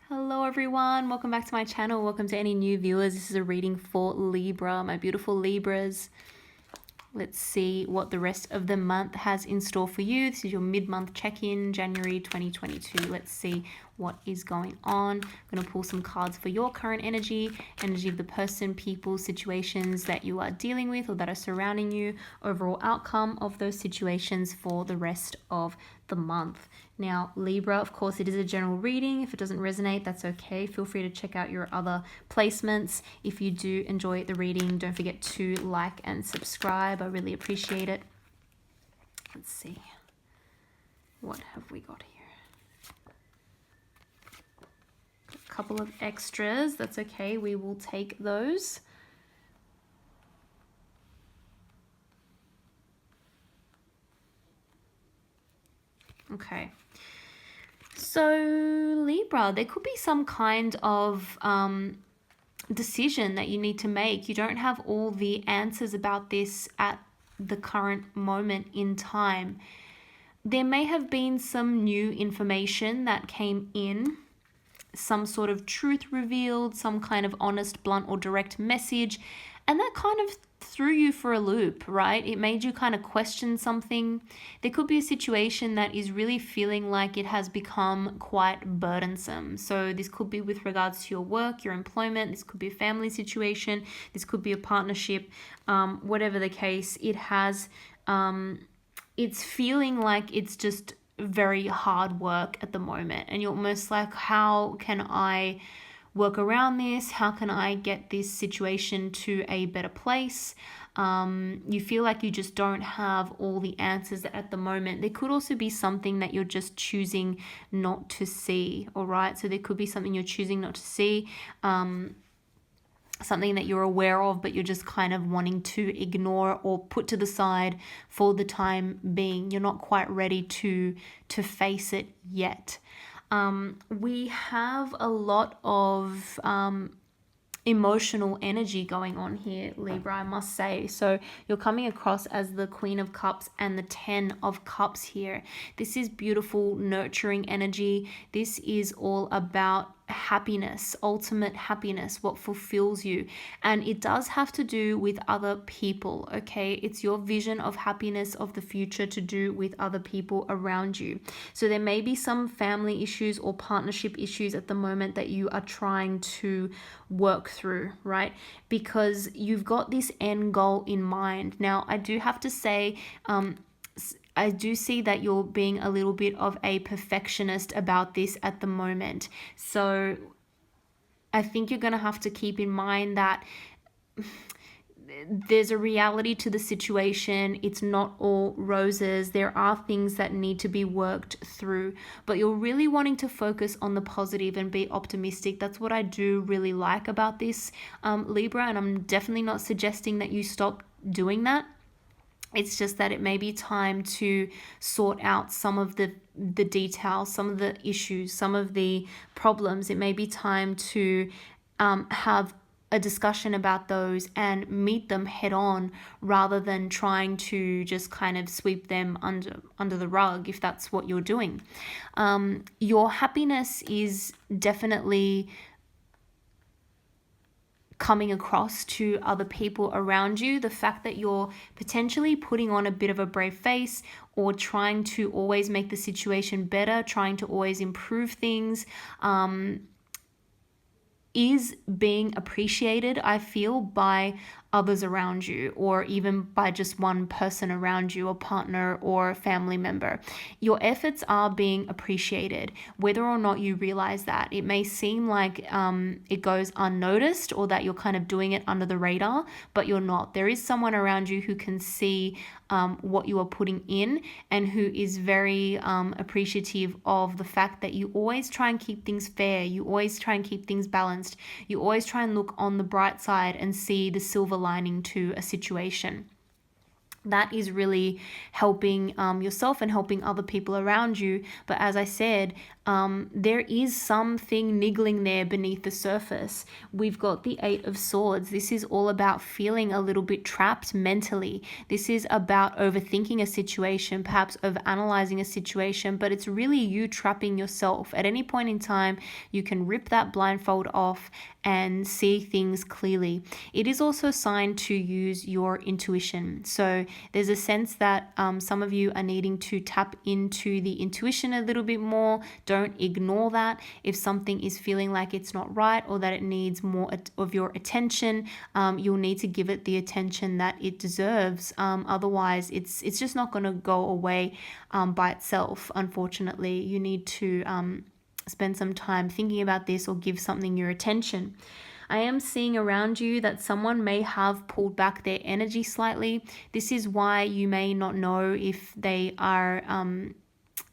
Hello everyone, welcome back to my channel. Welcome to any new viewers. This is a reading for Libra, my beautiful Libras. Let's see what the rest of the month has in store for you. This is your mid-month check-in, January 2022. Let's see what is going on. I'm going to pull some cards for your current energy of the person, people, situations that you are dealing with or that are surrounding you, overall outcome of those situations for the rest of the month. Now, Libra, of course, it is a general reading. If it doesn't resonate, that's okay. Feel free to check out your other placements. If you do enjoy the reading, don't forget to like and subscribe. I really appreciate it. Let's see. What have we got here? A couple of extras. That's okay. We will take those. Okay. So Libra, there could be some kind of decision that you need to make. You don't have all the answers about this at the current moment in time. There may have been some new information that came in, some sort of truth revealed, some kind of honest, blunt, or direct message, and that kind of threw you for a loop, right? It made you kind of question something. There could be a situation that is really feeling like it has become quite burdensome. So this could be with regards to your work, your employment. This could be a family situation. This could be a partnership. Whatever the case, it has. It's feeling like it's just very hard work at the moment, and you're almost like, how can I work around this? How can I get this situation to a better place? You feel like you just don't have all the answers at the moment. There could also be something that you're just choosing not to see, all right? So there could be something you're choosing not to see, something that you're aware of, but you're just kind of wanting to ignore or put to the side for the time being. You're not quite ready to face it yet. We have a lot of emotional energy going on here, Libra, I must say. So you're coming across as the Queen of Cups and the 10 of Cups here. This is beautiful, nurturing energy. This is all about happiness, ultimate happiness, what fulfills you. And it does have to do with other people, okay? It's your vision of happiness of the future to do with other people around you. So there may be some family issues or partnership issues at the moment that you are trying to work through, right? Because you've got this end goal in mind. Now, I do have to say, I do see that you're being a little bit of a perfectionist about this at the moment. So I think you're going to have to keep in mind that there's a reality to the situation. It's not all roses. There are things that need to be worked through, but you're really wanting to focus on the positive and be optimistic. That's what I do really like about this, Libra, and I'm definitely not suggesting that you stop doing that. It's just that it may be time to sort out some of the details, some of the issues, some of the problems. It may be time to have a discussion about those and meet them head on, rather than trying to just kind of sweep them under the rug, if that's what you're doing. Your happiness is definitely coming across to other people around you. The fact that you're potentially putting on a bit of a brave face or trying to always make the situation better, trying to always improve things, is being appreciated, I feel, by others around you, or even by just one person around you, a partner or a family member. Your efforts are being appreciated, whether or not you realize that. It may seem like it goes unnoticed, or that you're kind of doing it under the radar, but you're not. There is someone around you who can see what you are putting in, and who is very appreciative of the fact that you always try and keep things fair. You always try and keep things balanced. You always try and look on the bright side and see the silver lining to a situation. That is really helping yourself and helping other people around you. But as I said, there is something niggling there beneath the surface. We've got the Eight of Swords. This is all about feeling a little bit trapped mentally. This is about overthinking a situation, perhaps overanalyzing a situation, but it's really you trapping yourself. At any point in time, you can rip that blindfold off and see things clearly. It is also a sign to use your intuition. So there's a sense that some of you are needing to tap into the intuition a little bit more. Don't ignore that. If something is feeling like it's not right or that it needs more of your attention, you'll need to give it the attention that it deserves. Otherwise, it's just not going to go away by itself. Unfortunately, you need to spend some time thinking about this or give something your attention. I am seeing around you that someone may have pulled back their energy slightly. This is why you may not know if they are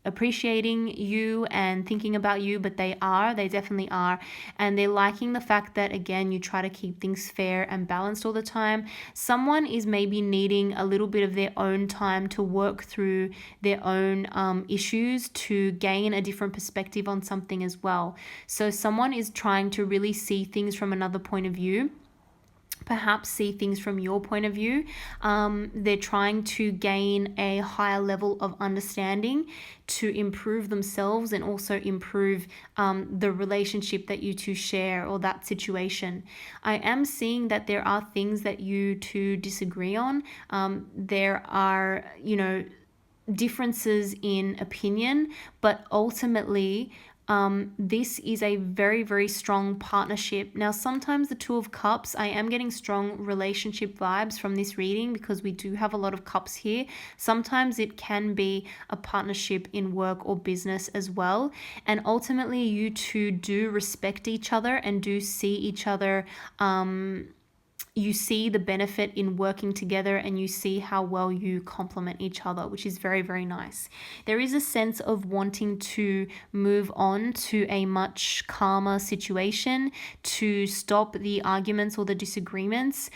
appreciating you and thinking about you, but they definitely are. And they're liking the fact that, again, you try to keep things fair and balanced all the time. Someone is maybe needing a little bit of their own time to work through their own issues, to gain a different perspective on something as well. So someone is trying to really see things from another point of view, perhaps see things from your point of view. They're trying to gain a higher level of understanding to improve themselves and also improve the relationship that you two share or that situation. I am seeing that there are things that you two disagree on. There are, differences in opinion, but ultimately, this is a very, very strong partnership. Now, sometimes the Two of Cups, I am getting strong relationship vibes from this reading because we do have a lot of cups here. Sometimes it can be a partnership in work or business as well. And ultimately, you two do respect each other and do see each other. You see the benefit in working together and you see how well you complement each other, which is very, very nice. There is a sense of wanting to move on to a much calmer situation, to stop the arguments or the disagreements.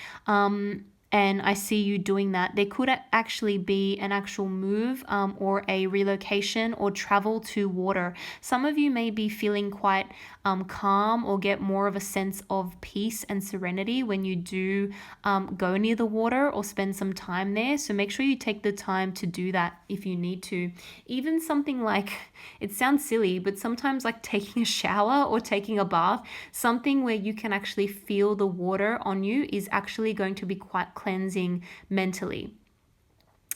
And I see you doing that. There could actually be an actual move or a relocation or travel to water. Some of you may be feeling quite calm or get more of a sense of peace and serenity when you do go near the water or spend some time there. So make sure you take the time to do that if you need to. Even something like, it sounds silly, but sometimes like taking a shower or taking a bath, something where you can actually feel the water on you is actually going to be quite cleansing mentally.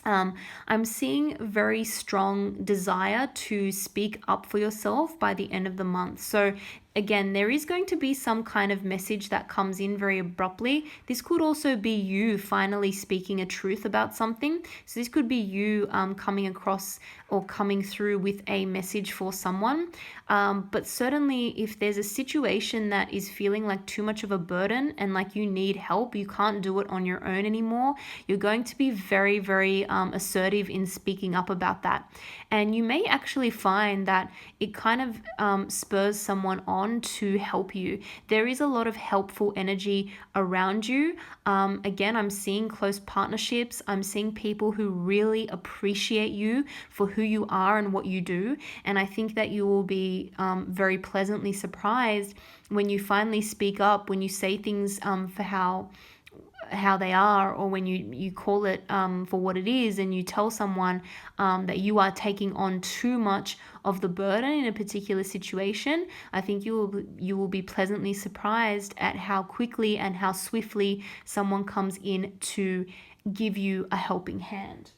I'm seeing very strong desire to speak up for yourself by the end of the month. So again, there is going to be some kind of message that comes in very abruptly. This could also be you finally speaking a truth about something. So this could be you coming across or coming through with a message for someone. But certainly if there's a situation that is feeling like too much of a burden and like you need help, you can't do it on your own anymore, you're going to be very, very assertive in speaking up about that. And you may actually find that it kind of spurs someone on to help you. There is a lot of helpful energy around you. Again, I'm seeing close partnerships. I'm seeing people who really appreciate you for who you are and what you do. And I think that you will be very pleasantly surprised when you finally speak up, when you say things for how they are, or when you call it for what it is, and you tell someone that you are taking on too much of the burden in a particular situation. I think you will be pleasantly surprised at how quickly and how swiftly someone comes in to give you a helping hand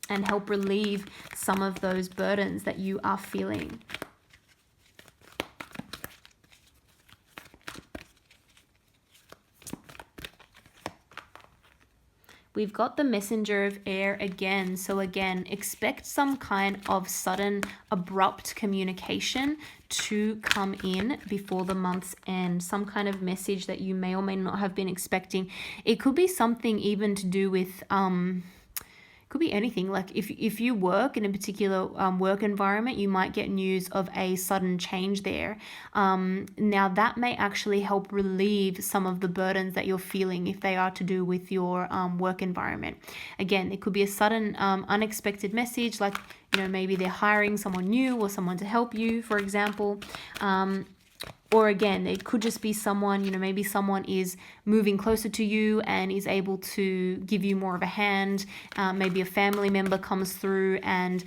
and help relieve some of those burdens that you are feeling. We've got the Messenger of Air again. So again, expect some kind of sudden, abrupt communication to come in before the month's end. Some kind of message that you may or may not have been expecting. It could be something even to do with could be anything. Like if you work in a particular work environment, you might get news of a sudden change there. Now that may actually help relieve some of the burdens that you're feeling if they are to do with your work environment. Again, it could be a sudden unexpected message, like, you know, maybe they're hiring someone new or someone to help you, for example. Or again, it could just be someone, you know, maybe someone is moving closer to you and is able to give you more of a hand. Maybe a family member comes through and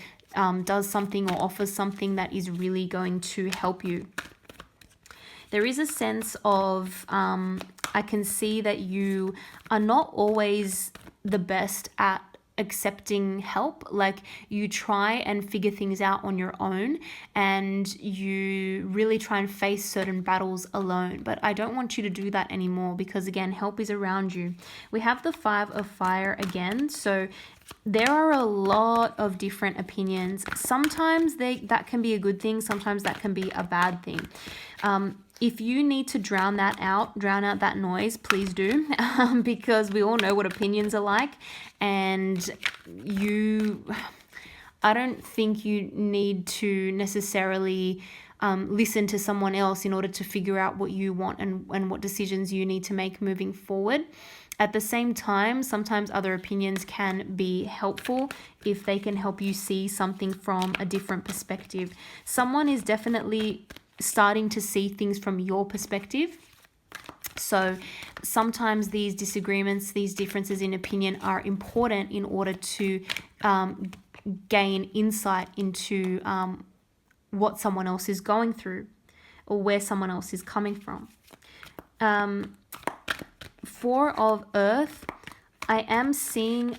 does something or offers something that is really going to help you. There is a sense of, I can see that you are not always the best at accepting help. Like, you try and figure things out on your own, and you really try and face certain battles alone. But I don't want you to do that anymore, because again, help is around you. We have the 5 of Fire again. So there are a lot of different opinions. Sometimes that can be a good thing. Sometimes that can be a bad thing. If you need to drown out that noise, please do, because we all know what opinions are like, and I don't think you need to necessarily listen to someone else in order to figure out what you want and what decisions you need to make moving forward. At the same time, sometimes other opinions can be helpful if they can help you see something from a different perspective. Someone is definitely starting to see things from your perspective. So sometimes these disagreements, these differences in opinion are important in order to gain insight into what someone else is going through or where someone else is coming from. 4 of Earth, I am seeing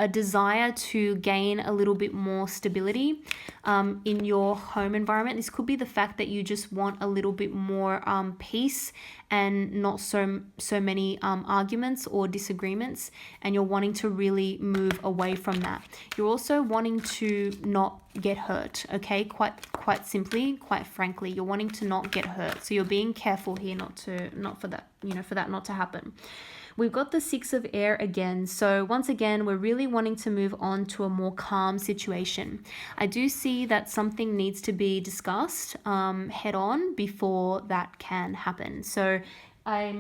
a desire to gain a little bit more stability in your home environment. This could be the fact that you just want a little bit more peace and not so many arguments or disagreements, and you're wanting to really move away from that. You're also wanting to not get hurt, okay? Quite simply, quite frankly, you're wanting to not get hurt. So you're being careful here for that not to happen. We've got the 6 of Air again. So once again, we're really wanting to move on to a more calm situation. I do see that something needs to be discussed head on before that can happen. So I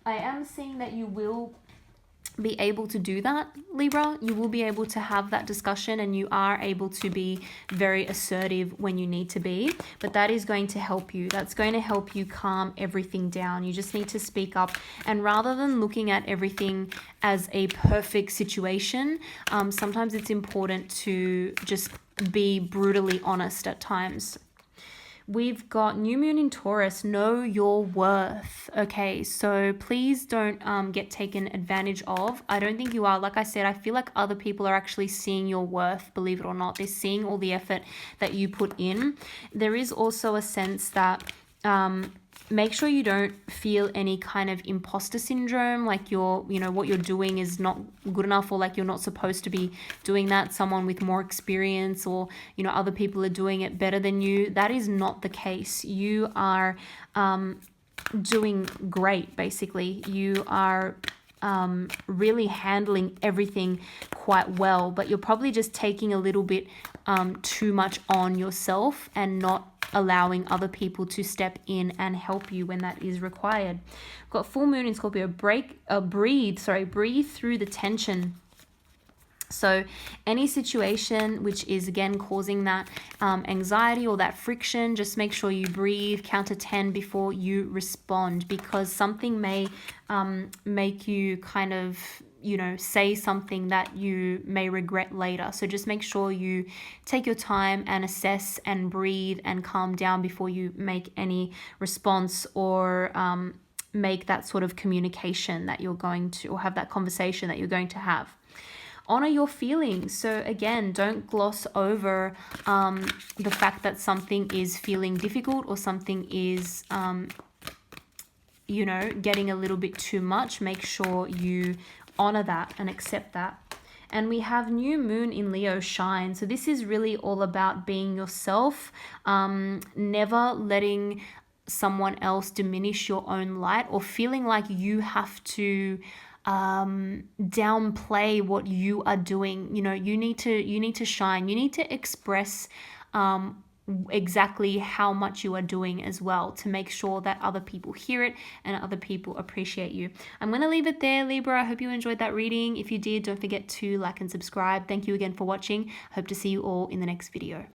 am seeing that you will be able to do that, Libra. You will be able to have that discussion, and you are able to be very assertive when you need to be, but that is going to help you. That's going to help you calm everything down. You just need to speak up, and rather than looking at everything as a perfect situation, sometimes it's important to just be brutally honest at times. We've got New Moon in Taurus. Know your worth. Okay, so please don't get taken advantage of. I don't think you are. Like I said, I feel like other people are actually seeing your worth, believe it or not. They're seeing all the effort that you put in. There is also a sense that make sure you don't feel any kind of imposter syndrome, like what you're doing is not good enough, or like you're not supposed to be doing that. Someone with more experience, or other people are doing it better than you. That is not the case. You are doing great. Basically, you are really handling everything quite well, but you're probably just taking a little bit too much on yourself and not allowing other people to step in and help you when that is required. We've got full moon in Scorpio. Breathe through the tension. So any situation which is again causing that anxiety or that friction, just make sure you breathe, count to 10 before you respond, because something may make you kind of say something that you may regret later. So just make sure you take your time and assess and breathe and calm down before you make any response or make that sort of communication that you're going to, or have that conversation that you're going to have. Honor your feelings. So again, don't gloss over the fact that something is feeling difficult, or something is getting a little bit too much. Make sure you honor that and accept that. And we have new moon in Leo, shine. So this is really all about being yourself, never letting someone else diminish your own light, or feeling like you have to downplay what you are doing. You know, you need to shine. You need to express exactly how much you are doing as well, to make sure that other people hear it and other people appreciate you. I'm going to leave it there, Libra. I hope you enjoyed that reading. If you did, don't forget to like and subscribe. Thank you again for watching. Hope to see you all in the next video.